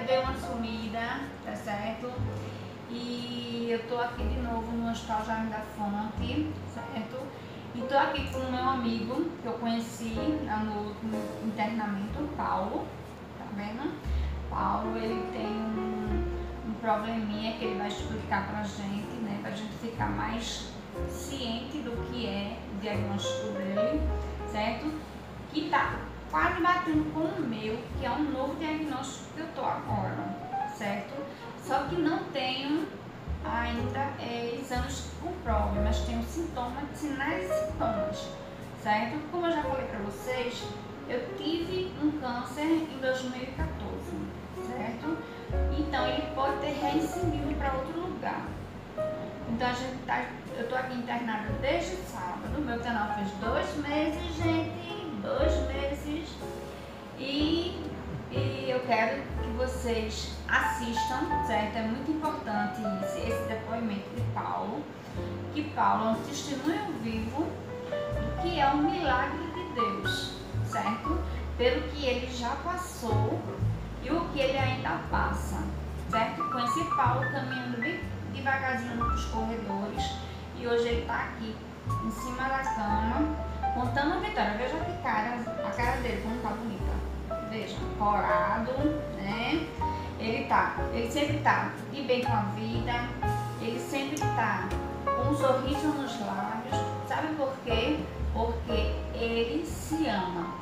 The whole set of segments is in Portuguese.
dei uma sumida, tá certo? E eu tô aqui de novo no Hospital Jaime da Fonte, certo? E tô aqui com o meu amigo que eu conheci no último internamento, o Paulo, tá vendo? Paulo, ele tem um probleminha que ele vai explicar pra gente, né? Pra gente ficar mais ciente do que é o diagnóstico dele, certo? Que tá quase batendo com o meu, que é um novo diagnóstico que eu tô agora, certo? Só que não tenho ainda exames que comprovem, mas tenho sintomas, sinais e sintomas, certo? Como eu já falei pra vocês, eu tive um câncer em 2014, certo? Então ele pode ter reincidido para outro lugar. Então eu tô aqui internada desde sábado, meu canal fez 2 meses, gente, 2 meses. E eu quero que vocês assistam, certo? É muito importante esse depoimento de Paulo, que Paulo é um testemunho vivo do que é um milagre de Deus, certo? Pelo que ele já passou e o que ele ainda passa, certo? Conheci Paulo caminhando bem devagarzinho nos corredores e hoje ele tá aqui em cima da cama contando a vitória. Veja que cara, a cara dele como tá bonita. Veja, corado, né? Ele sempre tá de bem com a vida, ele sempre tá com um sorriso nos lábios. Sabe por quê? Porque ele se ama,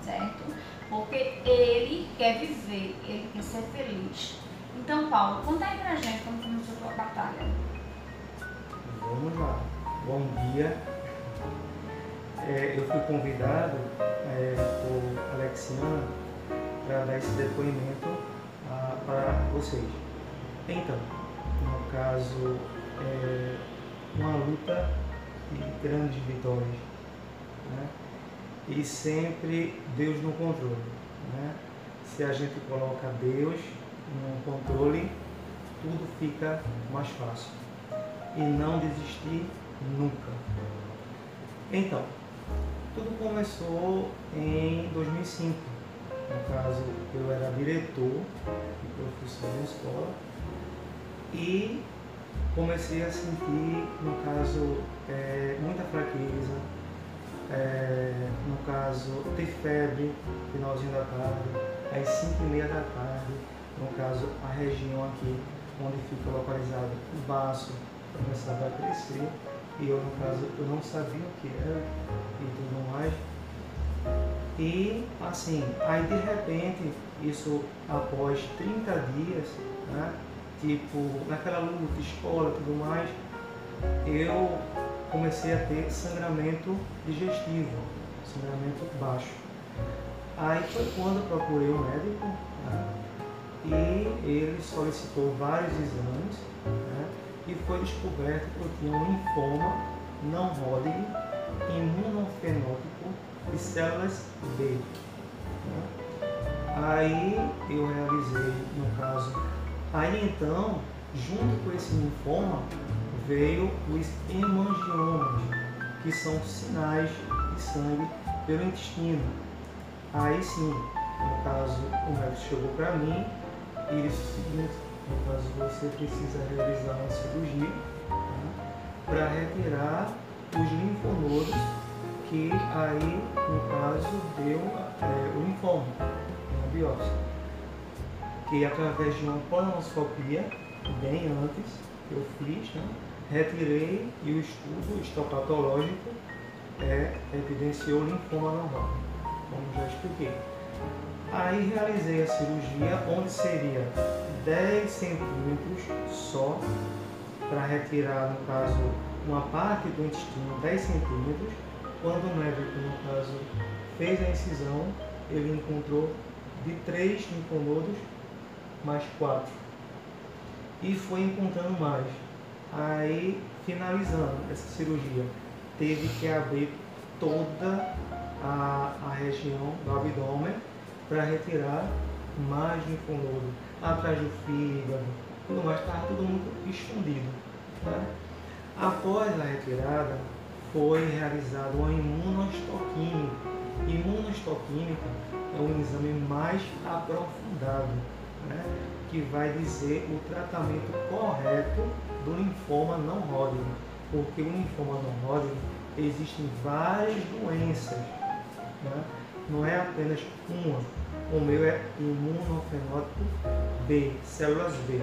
certo? Porque ele quer viver, ele quer ser feliz. Então, Paulo, conta aí pra gente como começou a tua batalha. Vamos lá. Bom dia. Eu fui convidado por Alexiana para dar esse depoimento para vocês. Então, no caso, uma luta de grandes vitórias, né? E sempre Deus no controle, né? Se a gente coloca Deus no controle, tudo fica mais fácil. E não desistir nunca. Então, tudo começou em 2005. No caso, eu era diretor e professor na escola e comecei a sentir, no caso, muita fraqueza, no caso, ter febre, finalzinho da tarde, às 5h30 da tarde, no caso, a região aqui, onde fica localizado o baço, começava a crescer e eu, no caso, eu não sabia o que era e tudo mais. E assim, aí de repente, isso após 30 dias, né, tipo, naquela luta, escola e tudo mais, eu comecei a ter sangramento digestivo, sangramento baixo. Aí foi quando eu procurei um médico, né, e ele solicitou vários exames, né, e foi descoberto que eu tinha um linfoma não Hodgkin imunofenótipo de células B. Né? Aí eu realizei, no caso, aí então, junto com esse linfoma, veio os hemangiomas, que são sinais de sangue pelo intestino. Aí sim, no caso, o médico chegou para mim e disse o seguinte: no caso, você precisa realizar uma cirurgia, né, para retirar os linfonodos que aí, no caso, deu o linfoma, uma biópsia. Que através de uma colonoscopia, bem antes, eu fiz, né, retirei e o estudo histopatológico evidenciou linfoma não Hodgkin, como já expliquei. Aí realizei a cirurgia, onde seria 10 centímetros só, para retirar, no caso, uma parte do intestino, 10 centímetros. Quando o médico, no caso, fez a incisão, ele encontrou de 3 linfonodos mais 4. E foi encontrando mais. Aí, finalizando essa cirurgia, teve que abrir toda a região do abdômen para retirar mais linfonodo, atrás do fígado, tudo mais, estava tudo muito escondido. Tá? Após a retirada, foi realizada uma imunohistoquímica. Imunohistoquímica é um exame mais aprofundado, né? que vai dizer o tratamento correto do linfoma não Hodgkin, porque o linfoma não Hodgkin existem várias doenças, né? Não é apenas uma. O meu é imunofenótipo B, células B.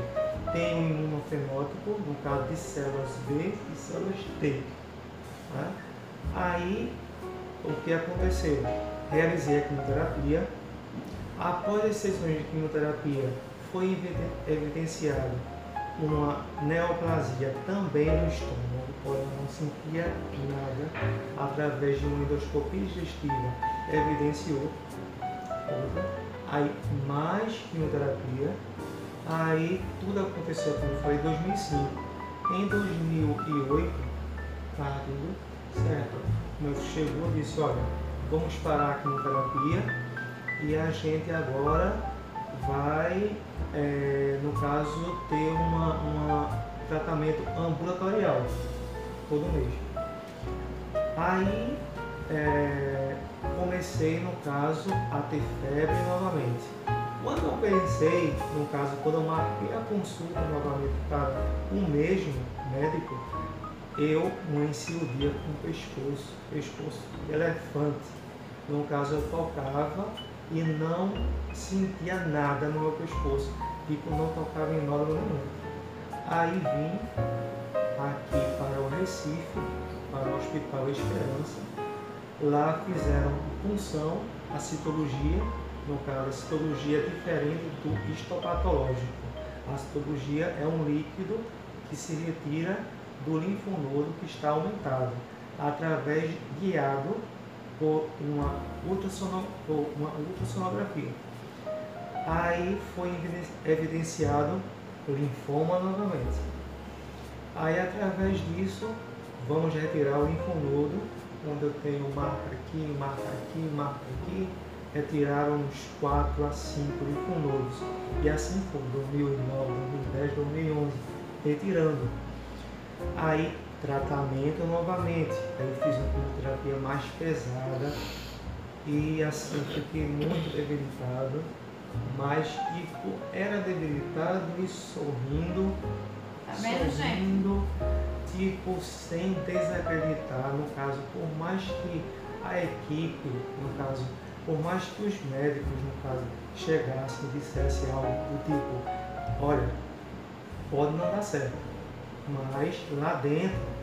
Tem um imunofenótipo, no caso de células B e células T. Né? Aí, o que aconteceu? Realizei a quimioterapia. Após as sessões de quimioterapia, foi evidenciado uma neoplasia também no estômago, porém eu não sentia nada. Através de uma endoscopia digestiva, evidenciou. Aí, mais quimioterapia. Aí, tudo aconteceu, como eu falei, em 2005. Em 2008, tá tudo certo. O médico chegou e disse, olha, vamos parar a quimioterapia e a gente agora vai, no caso, ter um tratamento ambulatorial todo mês. Aí comecei, no caso, a ter febre novamente. Quando eu pensei, no caso, quando eu marquei a consulta novamente para o mesmo médico, eu amanheci o dia com pescoço de elefante. No caso, eu tocava e não sentia nada no meu pescoço, tipo, não tocava em nódulo nenhum. Aí vim aqui para o Recife, para o Hospital Esperança. Lá fizeram punção, a citologia, no caso, a citologia é diferente do histopatológico. A citologia é um líquido que se retira do linfonodo que está aumentado, através guiado por uma ultrassonografia. Aí foi evidenciado o linfoma novamente. Aí, através disso, vamos retirar o linfonodo, onde eu tenho marca aqui, marca aqui, marca aqui. Retiraram uns 4 a 5 linfonodos. E assim foi, 2009, 2010, 2011, retirando. Aí, tratamento novamente. Aí eu fiz uma quimioterapia mais pesada e assim fiquei muito debilitado, mas tipo, era debilitado e sorrindo, tipo, sem desacreditar, no caso, por mais que a equipe, no caso, por mais que os médicos, no caso, chegassem e dissessem algo do tipo, olha, pode não dar certo, mas lá dentro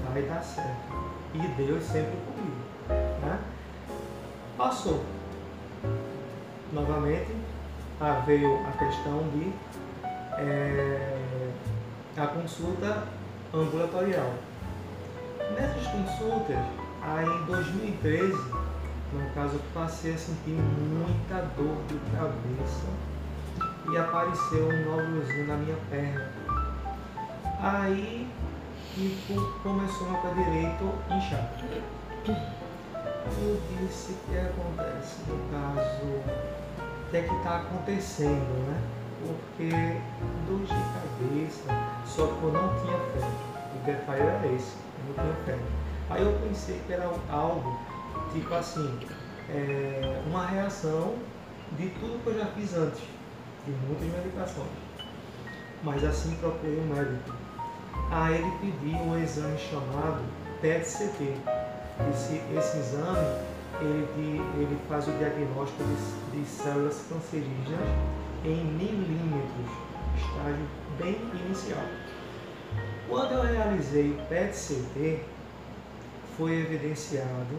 vai dar certo. E Deus sempre comigo. Né? Passou. Novamente, veio a questão de a consulta ambulatorial. Nessas consultas, aí em 2013, no caso, eu passei a sentir muita dor de cabeça e apareceu um nódulozinho na minha perna. Aí, tipo, começou meu pé direito a inchar. Eu disse, o que acontece? No caso, o que é que está acontecendo, né? Porque dor de cabeça, só que eu não tinha febre. O detalhe era esse, eu não tinha febre. Aí eu pensei que era algo, tipo assim, uma reação de tudo que eu já fiz antes, de muitas medicações. Mas assim procurei um médico. Aí ele pediu um exame chamado PET-CT. Esse exame, ele faz o diagnóstico de células cancerígenas em milímetros, estágio bem inicial. Quando eu realizei o PET-CT, foi evidenciado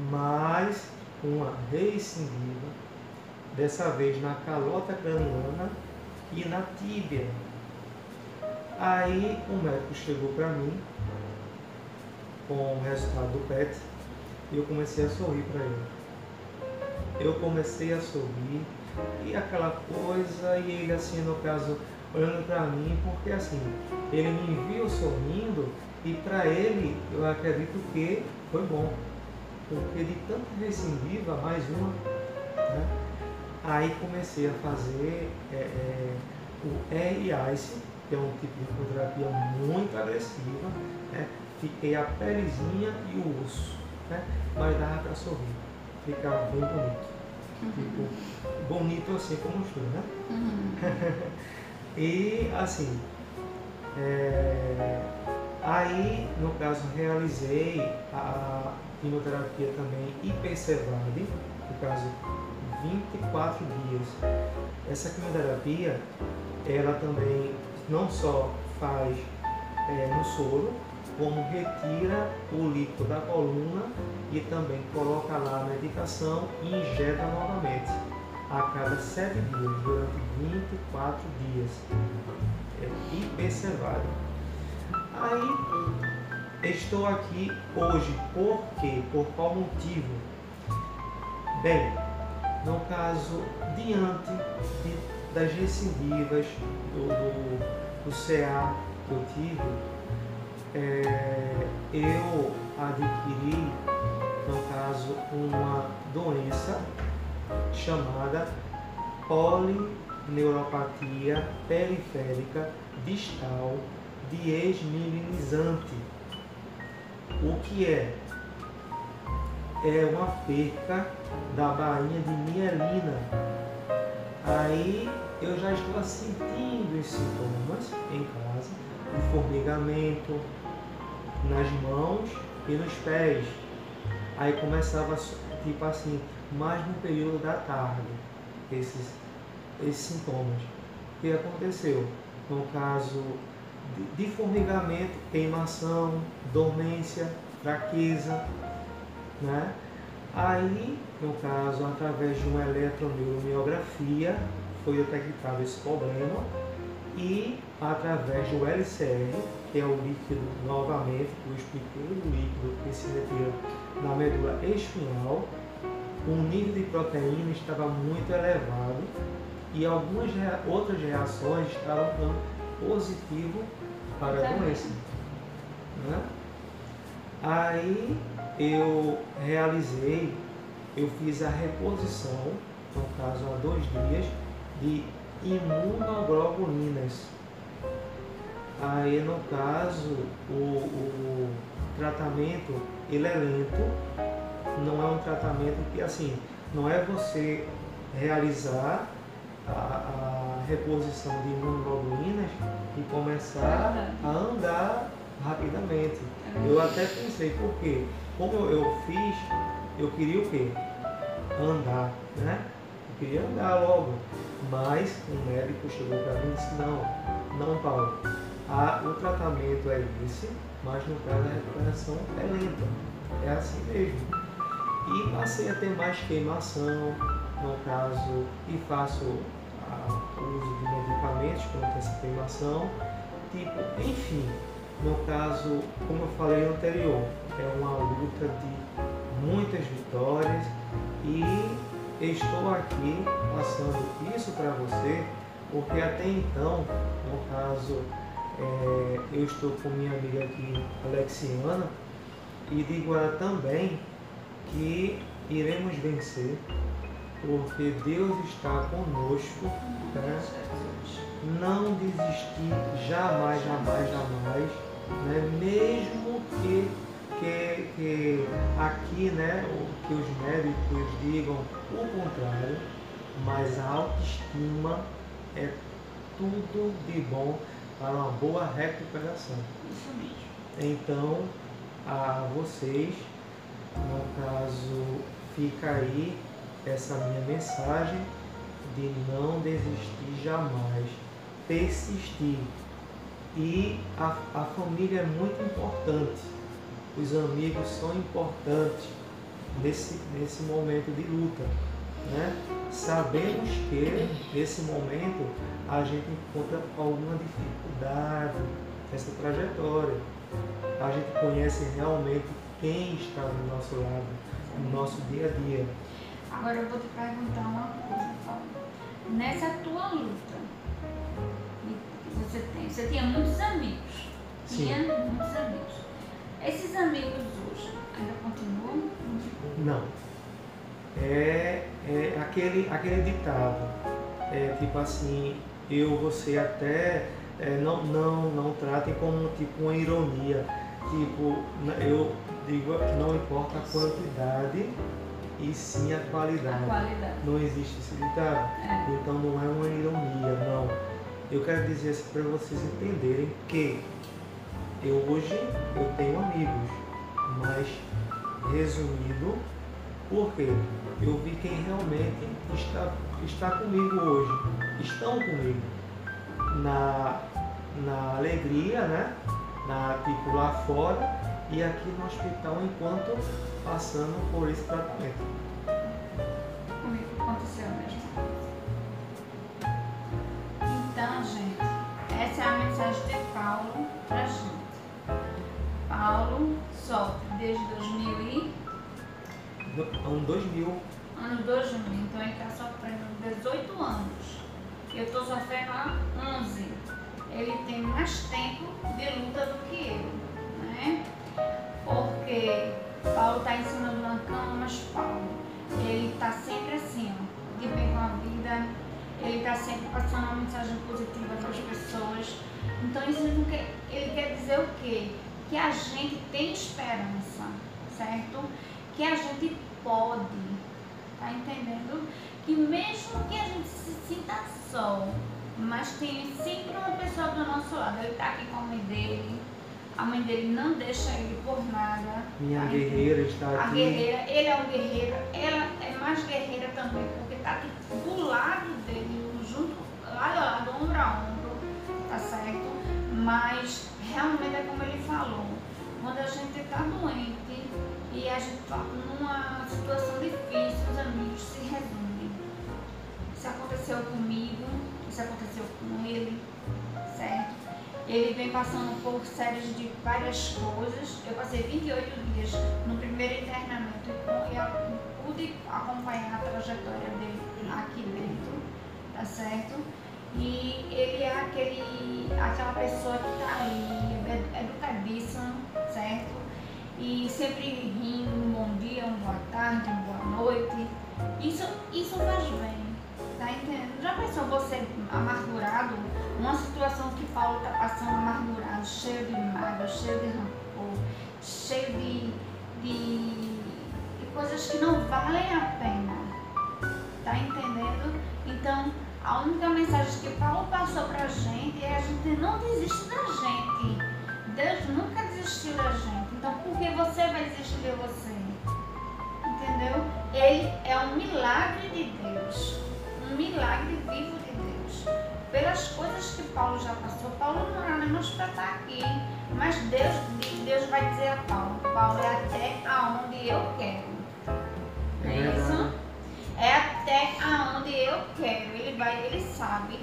mais uma recidiva, dessa vez na calota craniana e na tíbia. Aí o médico chegou para mim com o resultado do PET e eu comecei a sorrir para ele. Eu comecei a sorrir e aquela coisa, e ele assim, no caso, olhando para mim, porque assim, ele me viu sorrindo e para ele, eu acredito que foi bom, porque de tanta recidiva, mais uma, né? Aí comecei a fazer o EIACE, que é um tipo de quimioterapia muito agressiva, né? Fiquei a pelezinha e o osso, né? Mas dava para sorrir, ficava bem bonito. tipo, bonito assim como estou, né? E assim, aí no caso realizei a quimioterapia também Ipercevade, no caso 24 dias. Essa quimioterapia, ela também não só faz no soro, como retira o líquido da coluna e também coloca lá a medicação e injeta novamente a cada 7 dias, durante 24 dias. Ipercevade. Aí estou aqui hoje, por quê? Por qual motivo? Bem, no caso, diante das recidivas do CA que eu tive, eu adquiri, no caso, uma doença chamada polineuropatia periférica distal desmielinizante. O que é? É uma perca da bainha de mielina. Aí eu já estou sentindo os sintomas em casa, o formigamento nas mãos e nos pés. Aí começava tipo assim, mais no período da tarde, esses sintomas. O que aconteceu? No caso de formigamento, queimação, dormência, fraqueza, né? Aí, no caso, através de uma eletroneuromiografia, foi detectado esse problema e através do LCR, que é o líquido, novamente, que eu expliquei, o líquido que se retira na medula espinhal, o nível de proteína estava muito elevado e algumas outras reações estavam dando positivo para a doença, né? Aí eu fiz a reposição, no caso há 2 dias, de imunoglobulinas. Aí no caso o tratamento ele é lento, não é um tratamento que assim, não é você realizar a reposição de imunoglobulinas e começar a andar rapidamente. Eu até pensei, porque como eu fiz, eu queria o quê? Andar, né? Eu queria andar logo, mas o médico chegou para mim e disse, não Paulo, o tratamento é esse, mas no caso a recuperação é lenta, é assim mesmo. E passei a ter mais queimação, no caso, e faço uso de medicamentos contra essa queimação, tipo, enfim, no caso, como eu falei anterior, é uma luta de muitas vitórias e estou aqui passando isso para você, porque até então, no caso, eu estou com minha amiga aqui, Alexiana, e digo ela também que iremos vencer, porque Deus está conosco, né? Não desistir jamais, né? Mesmo que aqui, né, que os médicos digam o contrário, mas a autoestima é tudo de bom para uma boa recuperação. Isso mesmo. Então, a vocês, no caso, fica aí essa minha mensagem de não desistir jamais, persistir. E a família é muito importante, os amigos são importantes nesse momento de luta, né? Sabemos que nesse momento a gente encontra alguma dificuldade nessa trajetória, a gente conhece realmente quem está do nosso lado, no nosso dia a dia. Agora eu vou te perguntar uma coisa, Paulo. Nessa tua luta, você tinha muitos amigos. Sim. Tinha muitos amigos. Esses amigos hoje ainda continuam? Não. É aquele ditado. É tipo assim, você até não tratem como tipo uma ironia. Tipo, eu digo que não importa a quantidade e sim a qualidade. A qualidade. Não existe esse ditado. Então não é uma ironia, não. Eu quero dizer assim para vocês entenderem que hoje eu tenho amigos, mas resumido, porque eu vi quem realmente está comigo hoje, estão comigo na alegria, né? Tipo lá fora e aqui no hospital enquanto passando por esse tratamento. Comigo aconteceu mesmo. Então, gente, essa é a mensagem de Paulo pra gente. Paulo sofre desde 2000 ano 2000. Ano 2000, então ele está sofrendo 18 anos. Eu estou sofrendo há 11. Ele tem mais tempo de luta do que eu, né? Porque Paulo está em cima de uma cama, mas Paulo, ele está sempre assim, ó, de bem com a vida. Ele está sempre passando uma mensagem positiva para as pessoas. Então isso ele quer dizer o quê? Que a gente tem esperança, certo? Que a gente pode, tá entendendo? Que mesmo que a gente se sinta só, mas tem sempre uma pessoa do nosso lado. Ele tá aqui com a mãe dele não deixa ele por nada. Minha guerreira está aqui. A guerreira, ele é um guerreiro, ela é mais guerreira também, porque tá aqui do lado dele, junto, lado a lado, ombro a ombro, tá certo? Mas realmente é como ele falou, quando a gente tá doente e a gente tá numa situação difícil, os amigos se resumem. Isso aconteceu comigo, isso aconteceu com ele, certo? Ele vem passando por séries de várias coisas. Eu passei 28 dias no primeiro internamento e pude acompanhar a trajetória dele aqui dentro, tá certo? E ele é aquela pessoa que está ali, educadíssimo, certo? E sempre rindo, um bom dia, uma boa tarde, uma boa noite. Isso faz bem, tá entendendo? Já pensou você amargurado, uma situação que Paulo está passando amargurado, cheio de mágoa, cheio de rancor, cheio de coisas que não valem a pena, tá entendendo? Então, a única mensagem que Paulo passou pra gente é a gente não desistir da gente. Deus nunca desistiu da gente. Então, por que você vai desistir de você? Entendeu? Ele é um milagre de Deus. Um milagre vivo de Deus. Pelas coisas que Paulo já passou, Paulo não era nem para estar aqui. Mas Deus vai dizer a Paulo, Paulo, é até aonde eu quero. É isso? É até aonde eu quero. Ele sabe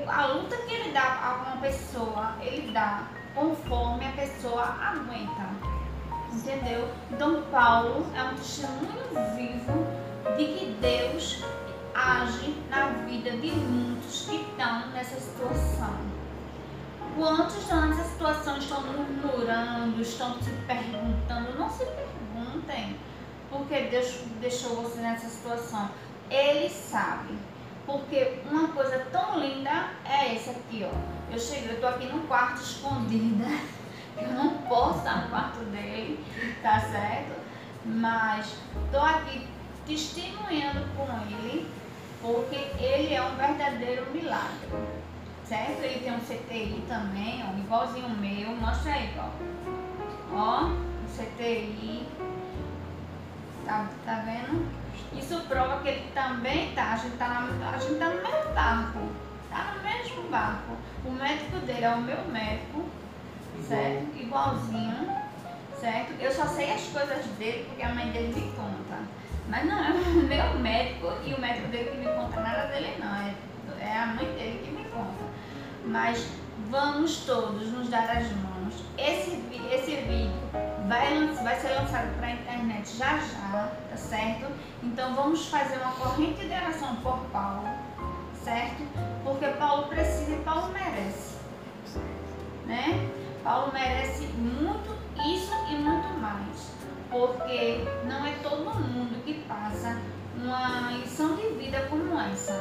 a luta que ele dá a uma pessoa, ele dá conforme a pessoa aguenta. Entendeu? Então Paulo é um testemunho vivo de que Deus age na vida de muitos que estão nessa situação. Quantos estão nessa situação, estão murmurando, estão se perguntando? Não se perguntem porque Deus deixou você nessa situação. Ele sabe. Porque uma coisa tão linda é essa aqui, ó. Eu tô aqui no quarto escondida. Eu não posso estar no quarto dele, tá certo? Mas tô aqui testemunhando com ele, porque ele é um verdadeiro milagre, certo? Ele tem um CTI também, ó, igualzinho o meu. Mostra aí, ó, um CTI, tá vendo? Isso prova que ele também tá, a gente tá no mesmo barco, tá no mesmo barco. O médico dele é o meu médico, certo? Igualzinho, certo? Eu só sei as coisas dele porque a mãe dele me conta. Mas não é o meu médico e o médico dele que me conta, nada dele não, é a mãe dele que me conta. Mas vamos todos nos dar as mãos. Esse vídeo vai ser lançado para a internet já, tá certo? Então vamos fazer uma corrente de oração por Paulo, certo? Porque Paulo precisa e Paulo merece, né? Paulo merece muito isso e muito mais, porque não é todo mundo que passa uma lição de vida como essa,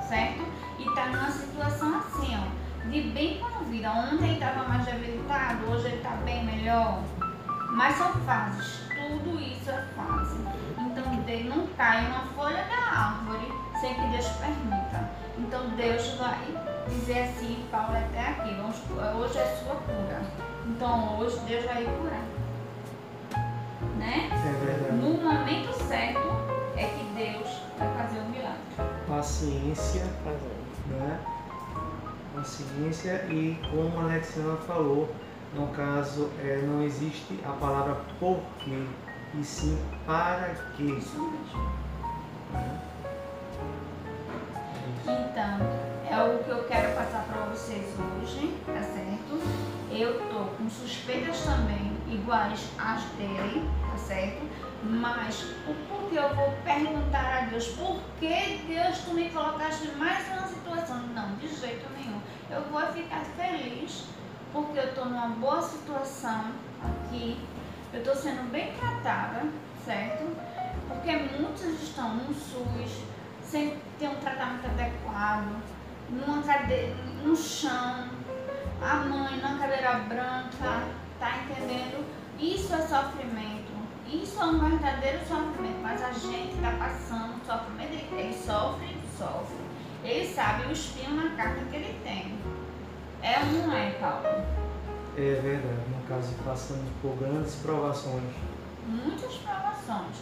certo? E tá numa situação assim, ó, de bem com a vida. Ontem ele estava mais debilitado, hoje ele está bem melhor. Mas são fases, tudo isso é fácil. Então não cai uma folha da árvore sem que Deus permita. Então Deus vai dizer assim, Paulo, até aqui, hoje é sua cura. Então hoje Deus vai curar. Né? É verdade. No momento certo é que Deus vai fazer o milagre. Paciência, né? Paciência e como a Alexiana falou, no caso não existe a palavra por quê, e sim para quê. Isso mesmo. Né? Então, é o que eu quero passar para vocês hoje, tá certo? Eu tô com suspeitas também, iguais às dele, tá certo? Mas o porquê eu vou perguntar a Deus, por que Deus tu me colocaste mais uma situação? Não, de jeito nenhum. Eu vou ficar feliz porque eu tô numa boa situação aqui, eu tô sendo bem tratada, certo? Porque muitos estão no SUS, sem ter um tratamento adequado, numa cadeira, no chão, a mãe na cadeira branca, tá entendendo? Isso é sofrimento, isso é um verdadeiro sofrimento, mas a gente tá passando sofrimento, ele sofre, ele sabe o espinho na carne que ele tem. É ou não é, Paulo? É verdade, no caso passamos por grandes provações. Muitas provações.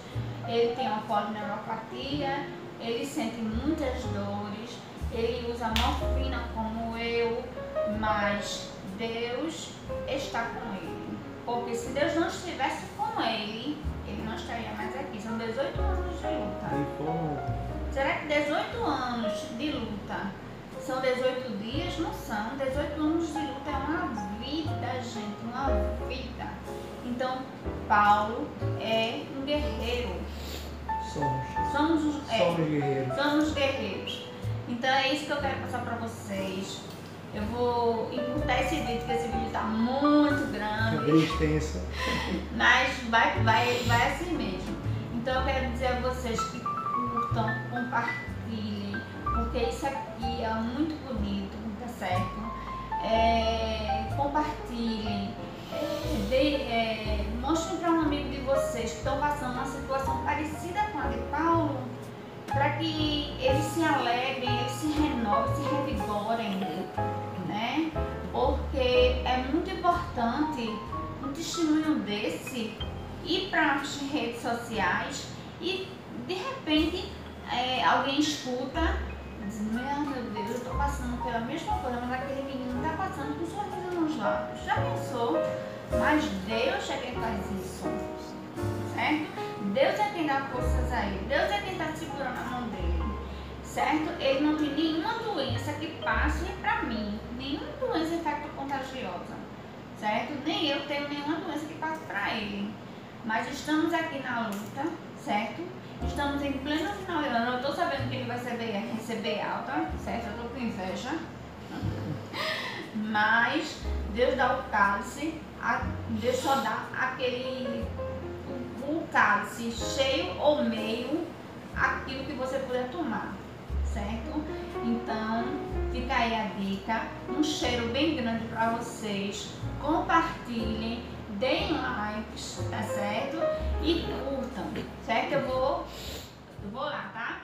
Ele tem uma polineuropatia, ele sente muitas dores, ele usa morfina como eu, mas Deus está com ele. Porque se Deus não estivesse com ele, ele não estaria mais aqui. São 18 anos de luta. Será que 18 anos de luta são 18 dias? Não são. 18 anos de luta é uma vida, gente, uma vida. Então, Paulo é um guerreiro. Somos guerreiros. Somos guerreiros. Então é isso que eu quero passar para vocês. Eu vou encurtar esse vídeo, porque esse vídeo está muito grande. É bem extenso. Mas vai assim mesmo. Então eu quero dizer a vocês que curtam, compartilhem, porque isso aqui é muito bonito, tá certo? Compartilhem, mostrem para um amigo de vocês que estão passando uma situação parecida com a de Paulo, para que eles se alegrem, eles se renovem, se revigorem, né? Porque é muito importante um testemunho desse ir para as redes sociais e de repente alguém escuta e diz, meu Deus, eu estou passando pela mesma coisa, mas aquele menino está passando com um sorriso nos lábios. Já pensou? Mas Deus é quem faz isso, certo? Deus é quem dá forças a ele, Deus é quem está segurando a mão dele, certo? Ele não tem nenhuma doença que passe para mim, nenhuma doença infecto-contagiosa, certo? Nem eu tenho nenhuma doença que passe para ele. Mas estamos aqui na luta, certo? Estamos em pleno final de ano. Eu estou sabendo que ele vai receber alta, certo? Eu estou com inveja. Mas Deus dá o cálice, Deus só dá o cálice cheio ou meio, aquilo que você puder tomar, certo? Então, fica aí a dica. Um cheiro bem grande para vocês. Compartilhem, deem likes, tá certo? E curtam, certo? Eu vou lá, tá?